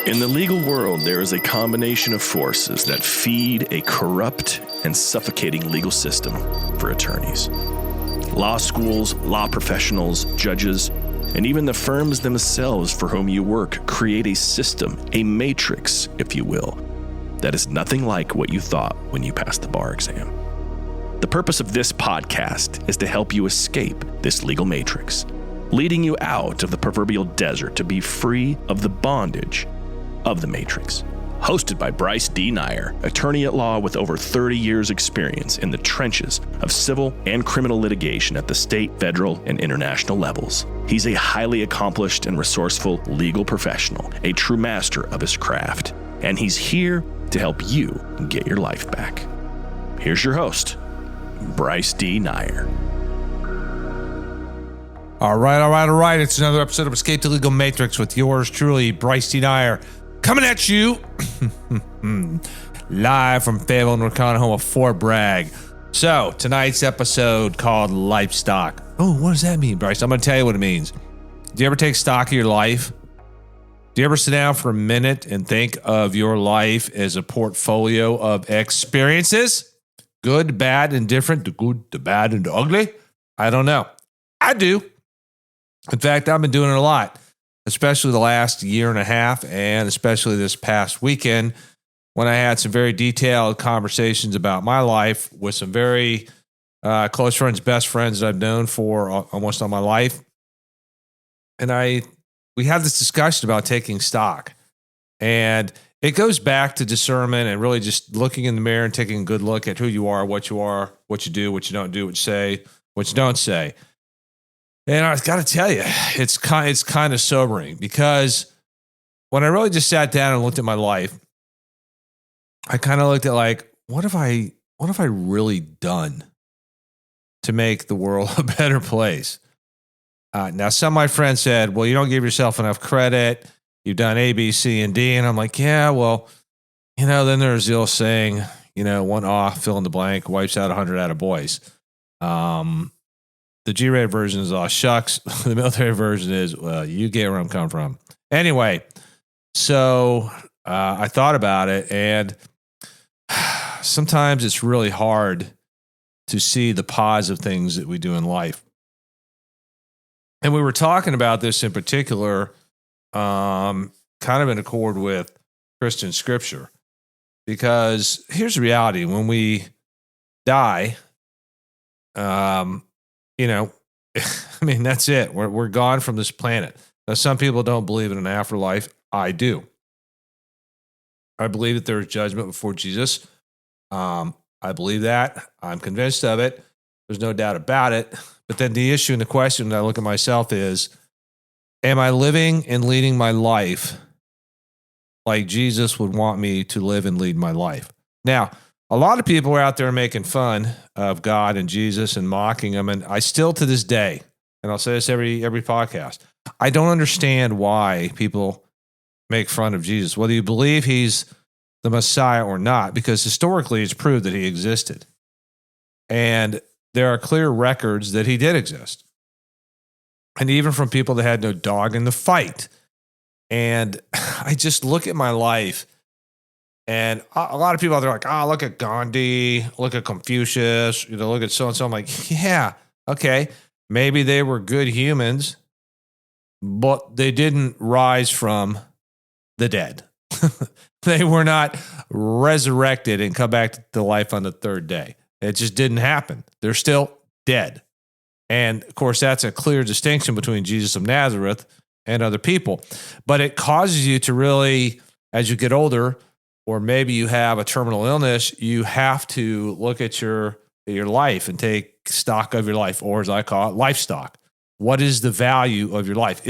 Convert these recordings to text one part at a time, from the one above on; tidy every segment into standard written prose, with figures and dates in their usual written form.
In the legal world, there is a combination of forces that feed a corrupt and suffocating legal system for attorneys. Law schools, law professionals, judges, and even the firms themselves for whom you work create a system, a matrix, if you will, that is nothing like what you thought when you passed the bar exam. The purpose of this podcast is to help you escape this legal matrix, leading you out of the proverbial desert to be free of the bondage of the matrix. Hosted by Bryce D. Nyer, attorney at law with over 30 years experience in the trenches of civil and criminal litigation at the state, federal, and international levels. He's a highly accomplished and resourceful legal professional, a true master of his craft, and he's here to help you get your life back. Here's your host, Bryce D. Nyer. All right. It's another episode of Escape the Legal Matrix with yours truly, Bryce D. Nyer, coming at you live from Fayetteville, North Carolina, home of Fort Bragg. So, tonight's episode called Livestock. Oh, what does that mean, Bryce? I'm going to tell you what it means. Do you ever take stock of your life? Do you ever sit down for a minute and think of your life as a portfolio of experiences? Good, bad, and different. The good, the bad, and the ugly? I don't know. I do. In fact, I've been doing it a lot, especially the last year and a half, and especially this past weekend when I had some very detailed conversations about my life with some very close friends, best friends that I've known for almost all my life. And we had this discussion about taking stock. And it goes back to discernment and really just looking in the mirror and taking a good look at who you are, what you do, what you don't do, what you say, what you don't say. And I've got to tell you, it's kind of sobering, because when I really just sat down and looked at my life, I kind of looked at like, what have I really done to make the world a better place? Now, some of my friends said, well, you don't give yourself enough credit. You've done A, B, C, and D. And I'm like, yeah, well, then there's the old saying, one off, fill in the blank, wipes out 100 out of boys. The G-rated version is, shucks. The military version is, well, you get where I'm coming from. Anyway, so I thought about it, and sometimes it's really hard to see the positive things that we do in life. And we were talking about this in particular, kind of in accord with Christian scripture, because here's the reality. When we die, that's it. We're gone from this planet. Now, some people don't believe in an afterlife. I do. I believe that there is judgment before Jesus. I believe that. I'm convinced of it. There's no doubt about it. But then the issue and the question that I look at myself is, am I living and leading my life like Jesus would want me to live and lead my life? Now, a lot of people are out there making fun of God and Jesus and mocking them. And I still, to this day, and I'll say this every podcast, I don't understand why people make fun of Jesus, whether you believe he's the Messiah or not, because historically it's proved that he existed. And there are clear records that he did exist. And even from people that had no dog in the fight. And I just look at my life, and a lot of people out there are like, look at Gandhi, look at Confucius, look at so-and-so. I'm like, yeah, okay, maybe they were good humans, but they didn't rise from the dead. They were not resurrected and come back to life on the third day. It just didn't happen. They're still dead. And of course, that's a clear distinction between Jesus of Nazareth and other people. But it causes you to really, as you get older, or maybe you have a terminal illness, you have to look at your life and take stock of your life, or as I call it, life stock. What is the value of your life?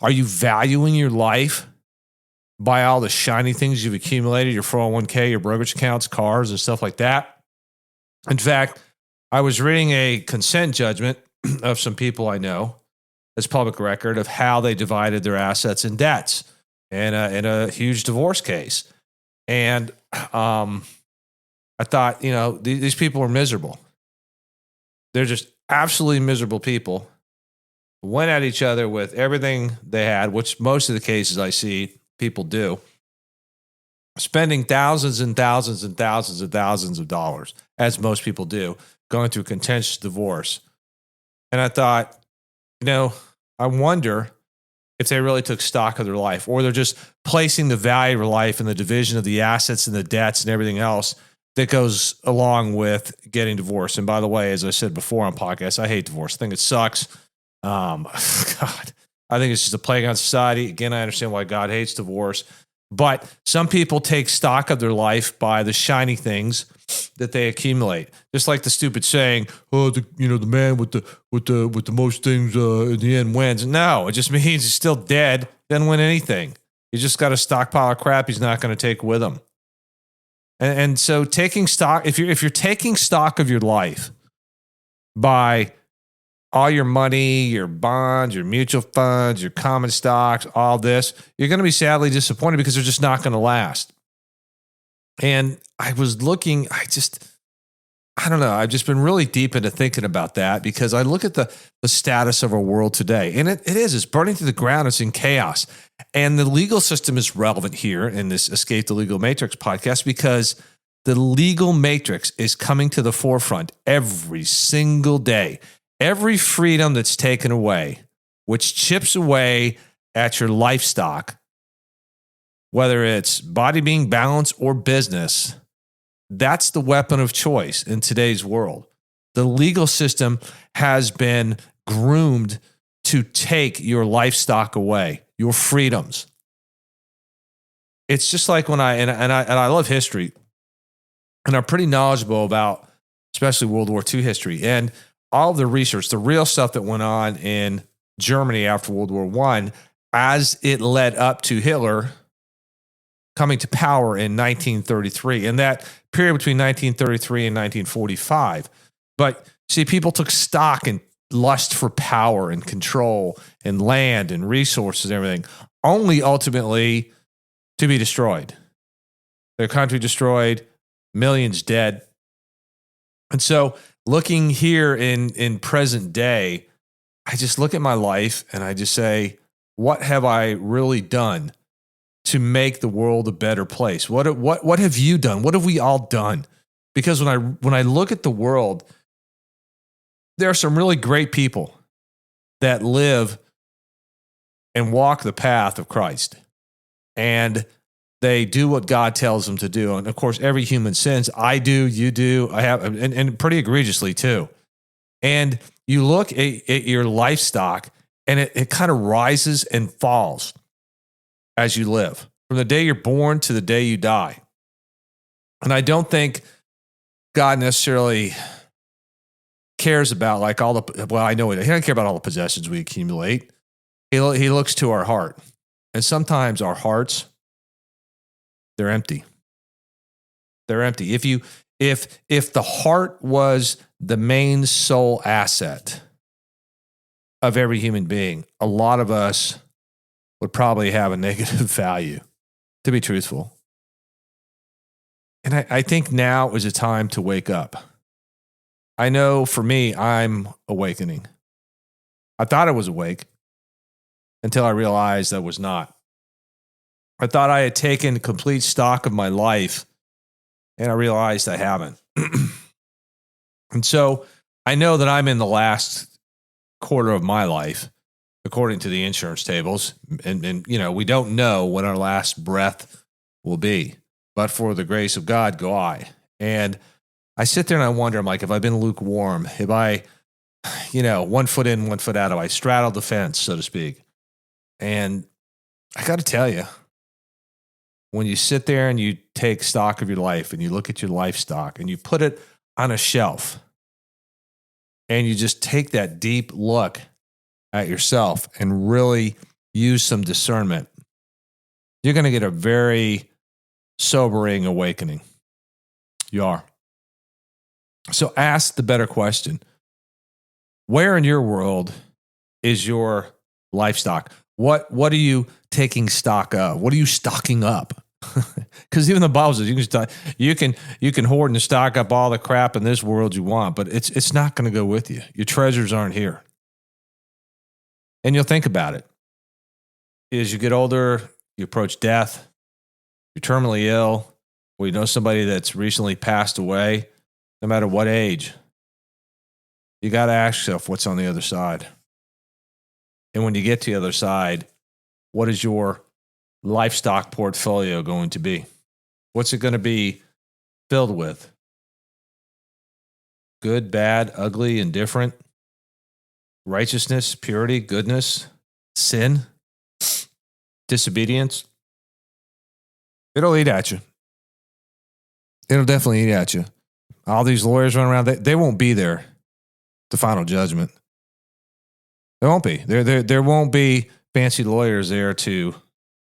Are you valuing your life by all the shiny things you've accumulated, your 401k, your brokerage accounts, cars, and stuff like that? In fact, I was reading a consent judgment of some people I know, as public record, of how they divided their assets and debts in a huge divorce case. And I thought, these people are miserable. They're just absolutely miserable people. Went at each other with everything they had, which most of the cases I see people do, spending thousands and thousands and thousands and thousands of dollars, as most people do, going through contentious divorce. And I thought, I wonder if they really took stock of their life, or they're just placing the value of their life in the division of the assets and the debts and everything else that goes along with getting divorced. And by the way, as I said before on podcasts, I hate divorce. I think it sucks. God, I think it's just a plague on society. Again, I understand why God hates divorce. But some people take stock of their life by the shiny things that they accumulate. Just like the stupid saying, "Oh, the man with the most things in the end wins." No, it just means he's still dead. Doesn't win anything. He's just got a stockpile of crap he's not going to take with him. And so taking stock, if you're taking stock of your life by all your money, your bonds, your mutual funds, your common stocks, all this, you're going to be sadly disappointed because they're just not going to last. And I was looking, I don't know, I've just been really deep into thinking about that because I look at the status of our world today, and it's burning to the ground. It's in chaos. And the legal system is relevant here in this Escape the Legal Matrix podcast because the legal matrix is coming to the forefront every single day. Every freedom that's taken away, which chips away at your livestock, whether it's body being balanced or business, that's the weapon of choice in today's world. The legal system has been groomed to take your livestock away, your freedoms. It's just like when I love history, and I'm pretty knowledgeable about especially World War II history. And all of the research, the real stuff that went on in Germany after World War I, as it led up to Hitler coming to power in 1933, and that period between 1933 and 1945. But see, people took stock in lust for power and control and land and resources and everything, only ultimately to be destroyed. Their country destroyed, millions dead. And so looking here in present day, I just look at my life and I just say, what have I really done to make the world a better place? What have you done? What have we all done? Because when I look at the world, there are some really great people that live and walk the path of Christ. And they do what God tells them to do. And of course, every human sins. I do, you do, I have, and pretty egregiously too. And you look at your livestock and it kind of rises and falls as you live from the day you're born to the day you die. And I don't think God necessarily cares about like all the, well, I know he doesn't care about all the possessions we accumulate. He looks to our heart. And sometimes our hearts, they're empty. They're empty. If the heart was the main sole asset of every human being, a lot of us would probably have a negative value, to be truthful. And I think now is a time to wake up. I know for me, I'm awakening. I thought I was awake until I realized I was not. I thought I had taken complete stock of my life, and I realized I haven't. And so I know that I'm in the last quarter of my life, according to the insurance tables. And we don't know when our last breath will be. But for the grace of God, go I. And I sit there and I wonder, I'm like, have I been lukewarm? Have I, 1 foot in, 1 foot out? Have I straddled the fence, so to speak? And I got to tell you, when you sit there and you take stock of your life and you look at your livestock and you put it on a shelf and you just take that deep look at yourself and really use some discernment, you're going to get a very sobering awakening. You are. So ask the better question. Where in your world is your livestock? What are you taking stock of? What are you stocking up? Because even the Bible says you can hoard and stock up all the crap in this world you want, but it's not going to go with you. Your treasures aren't here. And you'll think about it. As you get older, you approach death, you're terminally ill, or you know somebody that's recently passed away, no matter what age, you got to ask yourself what's on the other side. And when you get to the other side, what is your livestock portfolio going to be? What's it going to be filled with? Good, bad, ugly, indifferent, righteousness, purity, goodness, sin, disobedience. It'll eat at you. It'll definitely eat at you. All these lawyers running around, they won't be there. The final judgment. There won't be. There won't be fancy lawyers there to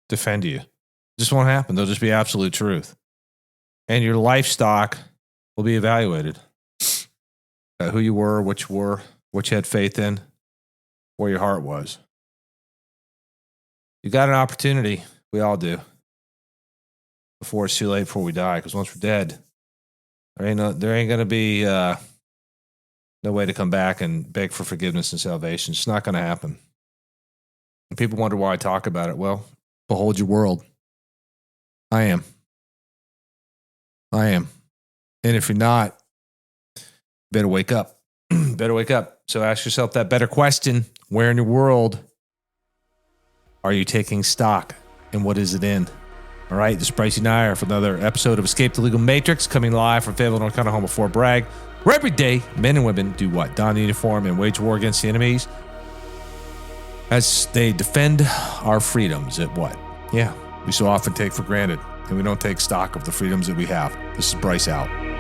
defend you. It just won't happen. They'll just be absolute truth. And your livestock will be evaluated. Who you were, what you had faith in, where your heart was. You got an opportunity. We all do. Before it's too late, before we die. Because once we're dead, there ain't going to be no way to come back and beg for forgiveness and salvation. It's not going to happen. And people wonder why I talk about it. Well, behold your world. I am. And if you're not, better wake up. Better wake up. So ask yourself that better question. Where in your world are you taking stock? And what is it in? All right, this is Bryce and I for another episode of Escape the Legal Matrix, coming live from Fayetteville, North Carolina, home of Fort Bragg, where every day men and women do what? Don the uniform and wage war against the enemies as they defend our freedoms at what? Yeah, we so often take for granted, and we don't take stock of the freedoms that we have. This is Bryce out.